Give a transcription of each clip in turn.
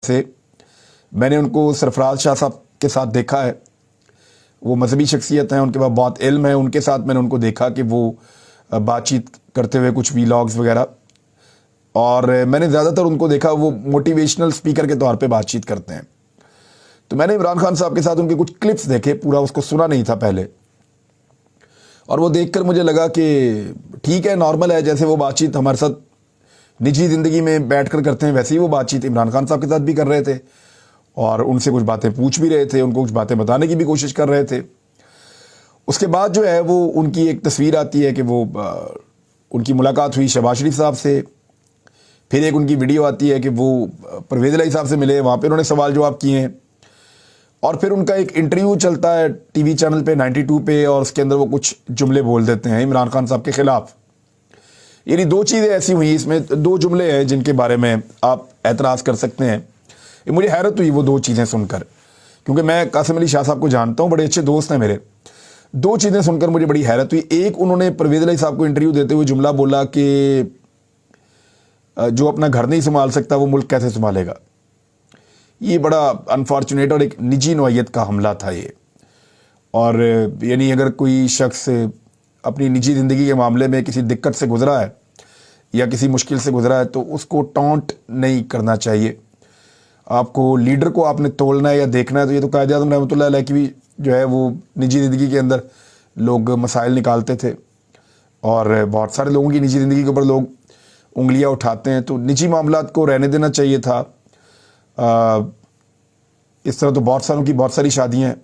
سے میں نے ان کو سرفراز شاہ صاحب کے ساتھ دیکھا ہے. وہ مذہبی شخصیت ہیں, ان کے پاس بہت علم ہے. ان کے ساتھ میں نے ان کو دیکھا کہ وہ بات چیت کرتے ہوئے کچھ ویلاگز وغیرہ, اور میں نے زیادہ تر ان کو دیکھا وہ موٹیویشنل سپیکر کے طور پہ بات چیت کرتے ہیں. تو میں نے عمران خان صاحب کے ساتھ ان کے کچھ کلپس دیکھے, پورا اس کو سنا نہیں تھا پہلے, اور وہ دیکھ کر مجھے لگا کہ ٹھیک ہے, نارمل ہے, جیسے وہ بات چیت ہمارے ساتھ نجی زندگی میں بیٹھ کر کرتے ہیں ویسے ہی وہ بات چیت عمران خان صاحب کے ساتھ بھی کر رہے تھے, اور ان سے کچھ باتیں پوچھ بھی رہے تھے, ان کو کچھ باتیں بتانے کی بھی کوشش کر رہے تھے. اس کے بعد جو ہے وہ ان کی ایک تصویر آتی ہے کہ وہ ان کی ملاقات ہوئی شہباز شریف صاحب سے. پھر ایک ان کی ویڈیو آتی ہے کہ وہ پرویز الہی صاحب سے ملے, وہاں پہ انہوں نے سوال جواب کیے ہیں. اور پھر ان کا ایک انٹرویو چلتا ہے ٹی وی چینل پہ 92 پہ, اور اس کے اندر وہ کچھ جملے بول دیتے ہیں عمران خان صاحب کے خلاف. یعنی دو چیزیں ایسی ہوئی, اس میں دو جملے ہیں جن کے بارے میں آپ اعتراض کر سکتے ہیں. مجھے حیرت ہوئی وہ دو چیزیں سن کر, کیونکہ میں قاسم علی شاہ صاحب کو جانتا ہوں, بڑے اچھے دوست ہیں میرے. دو چیزیں سن کر مجھے بڑی حیرت ہوئی. ایک, انہوں نے پرویز الہی صاحب کو انٹرویو دیتے ہوئے جملہ بولا کہ جو اپنا گھر نہیں سنبھال سکتا وہ ملک کیسے سنبھالے گا. یہ بڑا انفارچونیٹ اور ایک نجی نوعیت کا حملہ تھا یہ. اور یعنی اگر کوئی شخص اپنی نجی زندگی کے معاملے میں کسی دقت سے گزرا ہے یا کسی مشکل سے گزرا ہے تو اس کو ٹونٹ نہیں کرنا چاہیے. آپ کو لیڈر کو آپ نے تولنا ہے یا دیکھنا ہے, تو یہ تو قائد اعظم رحمۃ اللہ علیہ کی بھی جو ہے وہ نجی زندگی کے اندر لوگ مسائل نکالتے تھے, اور بہت سارے لوگوں کی نجی زندگی کے اوپر لوگ انگلیاں اٹھاتے ہیں. تو نجی معاملات کو رہنے دینا چاہیے تھا. اس طرح تو بہت ساروں کی بہت ساری شادیاں ہیں.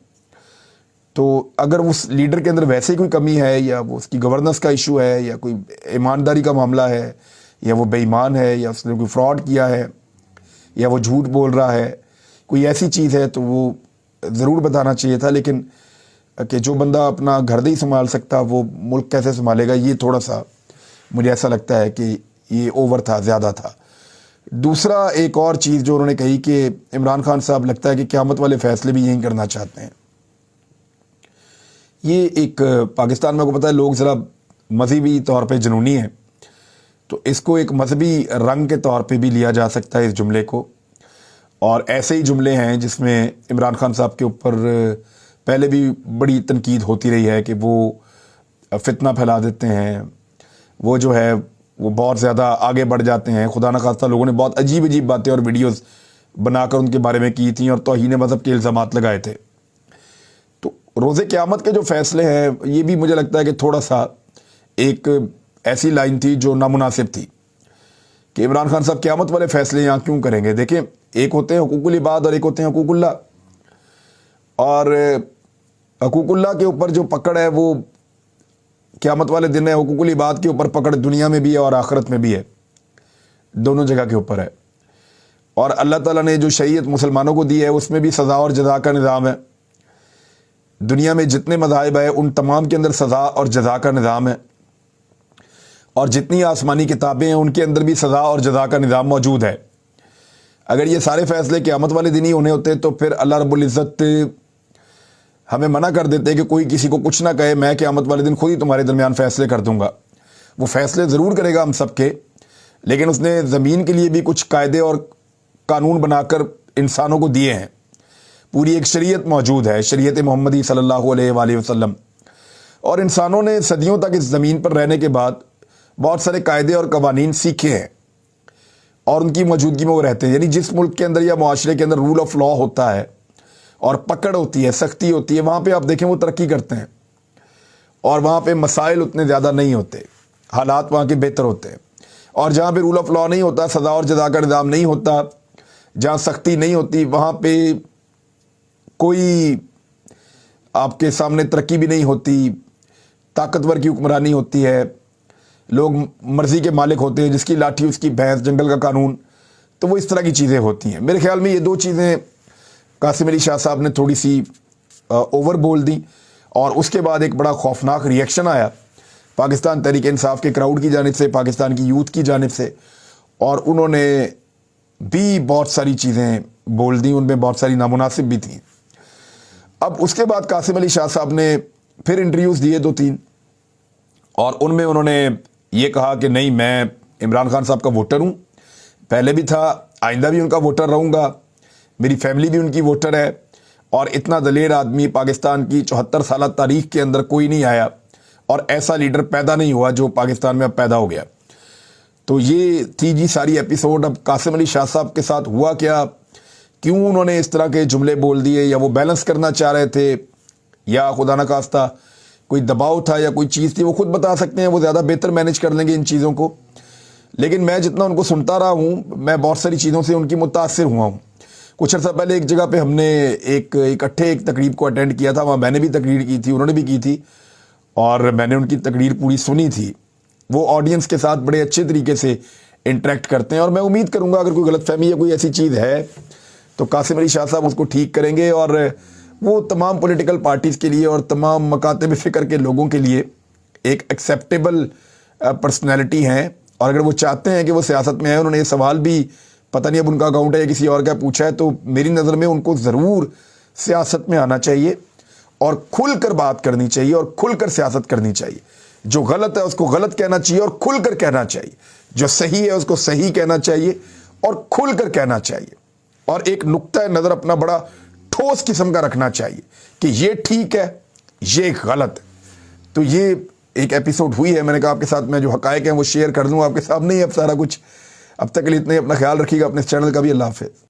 تو اگر اس لیڈر کے اندر ویسے ہی کوئی کمی ہے, یا وہ اس کی گورننس کا ایشو ہے, یا کوئی ایمانداری کا معاملہ ہے, یا وہ بے ایمان ہے, یا اس نے کوئی فراڈ کیا ہے, یا وہ جھوٹ بول رہا ہے, کوئی ایسی چیز ہے تو وہ ضرور بتانا چاہیے تھا. لیکن کہ جو بندہ اپنا گھر نہیں سنبھال سکتا وہ ملک کیسے سنبھالے گا, یہ تھوڑا سا مجھے ایسا لگتا ہے کہ یہ اوور تھا, زیادہ تھا. دوسرا ایک اور چیز جو انہوں نے کہی کہ عمران خان صاحب لگتا ہے کہ قیامت والے فیصلے بھی یہیں کرنا چاہتے ہیں. یہ ایک پاکستان میں کو پتہ ہے لوگ ذرا مذہبی طور پہ جنونی ہیں, تو اس کو ایک مذہبی رنگ کے طور پہ بھی لیا جا سکتا ہے اس جملے کو. اور ایسے ہی جملے ہیں جس میں عمران خان صاحب کے اوپر پہلے بھی بڑی تنقید ہوتی رہی ہے کہ وہ فتنہ پھیلا دیتے ہیں, وہ جو ہے وہ بہت زیادہ آگے بڑھ جاتے ہیں. خدا نخواستہ لوگوں نے بہت عجیب عجیب باتیں اور ویڈیوز بنا کر ان کے بارے میں کی تھیں اور توہین مذہب کے الزامات لگائے تھے. تو روز قیامت کے جو فیصلے ہیں یہ بھی مجھے لگتا ہے کہ تھوڑا سا ایک ایسی لائن تھی جو نامناسب تھی کہ عمران خان صاحب قیامت والے فیصلے یہاں کیوں کریں گے. دیکھیں, ایک ہوتے ہیں حقوق العباد اور ایک ہوتے ہیں حقوق اللہ. اور حقوق اللہ کے اوپر جو پکڑ ہے وہ قیامت والے دن ہے, حقوق العباد کے اوپر پکڑ دنیا میں بھی ہے اور آخرت میں بھی ہے, دونوں جگہ کے اوپر ہے. اور اللہ تعالیٰ نے جو شریعت مسلمانوں کو دی ہے اس میں بھی سزا اور جزا کا نظام ہے. دنیا میں جتنے مذاہب ہیں ان تمام کے اندر سزا اور جزا کا نظام ہے, اور جتنی آسمانی کتابیں ہیں ان کے اندر بھی سزا اور جزا کا نظام موجود ہے. اگر یہ سارے فیصلے قیامت والے دن ہی ہونے ہوتے تو پھر اللہ رب العزت ہمیں منع کر دیتے کہ کوئی کسی کو کچھ نہ کہے, میں قیامت والے دن خود ہی تمہارے درمیان فیصلے کر دوں گا. وہ فیصلے ضرور کرے گا ہم سب کے, لیکن اس نے زمین کے لیے بھی کچھ قاعدے اور قانون بنا کر انسانوں کو دیے ہیں. پوری ایک شریعت موجود ہے, شریعت محمدی صلی اللہ علیہ وآلہ وسلم, اور انسانوں نے صدیوں تک اس زمین پر رہنے کے بعد بہت سارے قاعدے اور قوانین سیکھے ہیں, اور ان کی موجودگی میں وہ رہتے ہیں. یعنی جس ملک کے اندر یا معاشرے کے اندر رول آف لا ہوتا ہے اور پکڑ ہوتی ہے, سختی ہوتی ہے, وہاں پہ آپ دیکھیں وہ ترقی کرتے ہیں, اور وہاں پہ مسائل اتنے زیادہ نہیں ہوتے, حالات وہاں کے بہتر ہوتے ہیں. اور جہاں پہ رول آف لا نہیں ہوتا, سزا اور جزا کا نظام نہیں ہوتا, جہاں سختی نہیں ہوتی, وہاں پہ کوئی آپ کے سامنے ترقی بھی نہیں ہوتی, طاقتور کی حکمرانی ہوتی ہے, لوگ مرضی کے مالک ہوتے ہیں, جس کی لاٹھی اس کی بھینس, جنگل کا قانون. تو وہ اس طرح کی چیزیں ہوتی ہیں. میرے خیال میں یہ دو چیزیں قاسم علی شاہ صاحب نے تھوڑی سی اوور بول دیں, اور اس کے بعد ایک بڑا خوفناک ریئیکشن آیا پاکستان تحریک انصاف کے کراؤڈ کی جانب سے, پاکستان کی یوتھ کی جانب سے, اور انہوں نے بھی بہت ساری چیزیں بول دیں, ان میں بہت ساری نامناسب بھی تھیں. اب اس کے بعد قاسم علی شاہ صاحب نے پھر انٹرویوز دیے 2-3, اور ان میں انہوں نے یہ کہا کہ نہیں, میں عمران خان صاحب کا ووٹر ہوں, پہلے بھی تھا, آئندہ بھی ان کا ووٹر رہوں گا, میری فیملی بھی ان کی ووٹر ہے، اور اتنا دلیر آدمی پاکستان کی 74 سالہ تاریخ کے اندر کوئی نہیں آیا، اور ایسا لیڈر پیدا نہیں ہوا جو پاکستان میں اب پیدا ہو گیا۔ تو یہ تھی جی ساری ایپیسوڈ۔ اب قاسم علی شاہ صاحب کے ساتھ ہوا کیا، کیوں انہوں نے اس طرح کے جملے بول دیے، یا وہ بیلنس کرنا چاہ رہے تھے، یا خدا نہ خواستہ کوئی دباؤ تھا یا کوئی چیز تھی، وہ خود بتا سکتے ہیں، وہ زیادہ بہتر مینیج کر لیں گے ان چیزوں کو۔ لیکن میں جتنا ان کو سنتا رہا ہوں، میں بہت ساری چیزوں سے ان کی متاثر ہوا ہوں۔ کچھ عرصہ پہلے ایک جگہ پہ ہم نے اکٹھے ایک تقریب کو اٹینڈ کیا تھا، وہاں میں نے بھی تقریر کی تھی، انہوں نے بھی کی تھی، اور میں نے ان کی تقریر پوری سنی تھی۔ وہ آڈینس کے ساتھ بڑے اچھے طریقے سے انٹریکٹ کرتے ہیں، اور میں امید کروں گا اگر کوئی غلط فہمی یا کوئی ایسی چیز ہے تو قاسم علی شاہ صاحب اس کو ٹھیک کریں گے، اور وہ تمام پولیٹیکل پارٹیز کے لیے اور تمام مکاتب فکر کے لوگوں کے لیے ایک ایکسیپٹیبل پرسنالٹی ہیں، اور اگر وہ چاہتے ہیں کہ وہ سیاست میں آئیں، انہوں نے یہ سوال بھی پتہ نہیں اب ان کا اکاؤنٹ ہے یا کسی اور کا پوچھا ہے، تو میری نظر میں ان کو ضرور سیاست میں آنا چاہیے، اور کھل کر بات کرنی چاہیے، اور کھل کر سیاست کرنی چاہیے۔ جو غلط ہے اس کو غلط کہنا چاہیے اور کھل کر کہنا چاہیے، جو صحیح ہے اس کو صحیح کہنا چاہیے اور کھل کر کہنا چاہیے، اور ایک نقطہ نظر اپنا بڑا ٹھوس قسم کا رکھنا چاہیے کہ یہ ٹھیک ہے، یہ غلط ہے۔ تو یہ ایک ایپیسوڈ ہوئی ہے، میں نے کہا آپ کے ساتھ میں جو حقائق ہیں وہ شیئر کر دوں آپ کے سامنے ہی اب سارا کچھ۔ اب تک کے لیے اتنا ہی، اپنا خیال رکھیے گا، اپنے اس چینل کا بھی۔ اللہ حافظ۔